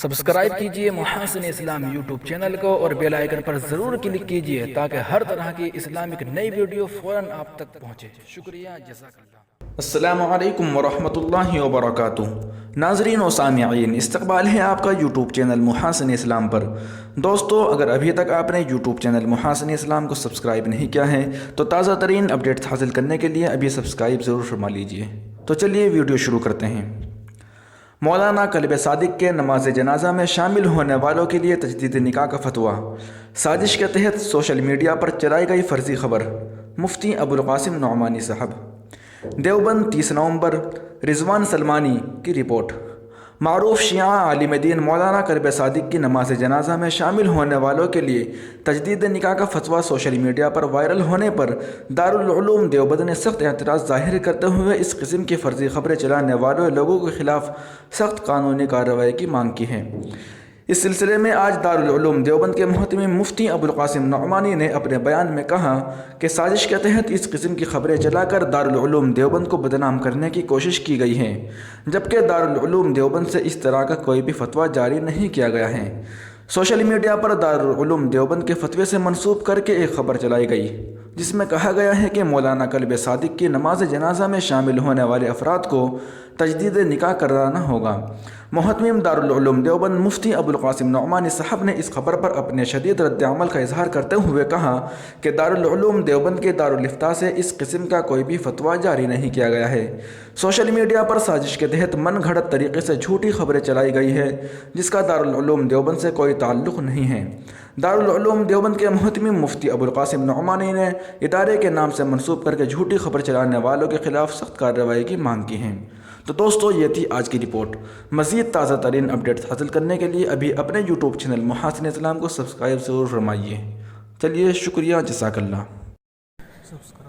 Subscribe کیجئے محاسن اسلام YouTube channel کو اور بیل آئیکن پر ضرور کلک کیجئے تاکہ ہر طرح کی اسلامک نئی ویڈیو فوراً آپ تک پہنچے۔ شکریہ، جزاک اللہ۔ السلام علیکم ورحمۃ اللہ وبرکاتہ۔ ناظرین و سامعین، استقبال ہے آپ کا یوٹیوب چینل محاسن اسلام پر۔ دوستو، اگر ابھی تک آپ نے یوٹیوب چینل محاسن اسلام کو سبسکرائب نہیں کیا ہے تو تازہ ترین اپڈیٹس حاصل کرنے کے لیے ابھی سبسکرائب ضرور فرما لیجئے۔ تو چلیے ویڈیو شروع کرتے ہیں۔ مولانا کلب صادق کے نماز جنازہ میں شامل ہونے والوں کے لیے تجدید نکاح کا فتویٰ۔ سازش کے تحت سوشل میڈیا پر چلائی گئی فرضی خبر۔ مفتی ابوالقاسم نعمانی صاحب۔ دیوبند 30 نومبر۔ رضوان سلمانی کی رپورٹ۔ معروف شیعہ عالم دین مولانا کلب صادق کی نماز جنازہ میں شامل ہونے والوں کے لیے تجدید نکاح کا فتویٰ سوشل میڈیا پر وائرل ہونے پر دارالعلوم دیوبند نے سخت اعتراض ظاہر کرتے ہوئے اس قسم کی فرضی خبریں چلانے والے لوگوں کے خلاف سخت قانونی کارروائی کی مانگ کی ہے۔ اس سلسلے میں آج دارالعلوم دیوبند کے محتمم مفتی ابوالقاسم نعمانی نے اپنے بیان میں کہا کہ سازش کے تحت اس قسم کی خبریں چلا کر دارالعلوم دیوبند کو بدنام کرنے کی کوشش کی گئی ہے، جبکہ دارالعلوم دیوبند سے اس طرح کا کوئی بھی فتویٰ جاری نہیں کیا گیا ہے۔ سوشل میڈیا پر دارالعلوم دیوبند کے فتوے سے منسوب کر کے ایک خبر چلائی گئی جس میں کہا گیا ہے کہ مولانا کلب صادق کی نماز جنازہ میں شامل ہونے والے افراد کو تجدید نکاح کرانا ہوگا۔ محتمم دارالعلوم دیوبند مفتی ابوالقاسم نعمانی صاحب نے اس خبر پر اپنے شدید رد عمل کا اظہار کرتے ہوئے کہا کہ دارالعلوم دیوبند کے دارالافتاء سے اس قسم کا کوئی بھی فتویٰ جاری نہیں کیا گیا ہے۔ سوشل میڈیا پر سازش کے تحت من گھڑت طریقے سے جھوٹی خبریں چلائی گئی ہے جس کا دارالعلوم دیوبند سے کوئی تعلق نہیں ہے۔ دارالعلوم دیوبند کے محتمم مفتی ابوالقاسم نعمانی نے ادارے کے نام سے منسوب کر کے جھوٹی خبر چلانے والوں کے خلاف سخت کارروائی کی مانگ کی ہے۔ تو دوستو، یہ تھی آج کی رپورٹ۔ مزید تازہ ترین اپڈیٹس حاصل کرنے کے لیے ابھی اپنے یوٹیوب چینل محاسن اسلام کو سبسکرائب ضرور فرمائیے۔ چلیے، شکریہ، جزاک اللہ۔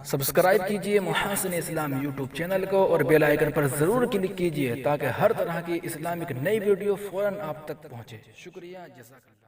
سبسکرائب کیجئے محاسن اسلام یوٹیوب چینل کو اور بیل آئیکن پر ضرور کلک کیجئے تاکہ ہر طرح کی اسلامک نئی ویڈیو فوراً آپ تک پہنچے۔ شکریہ، جزاک اللہ۔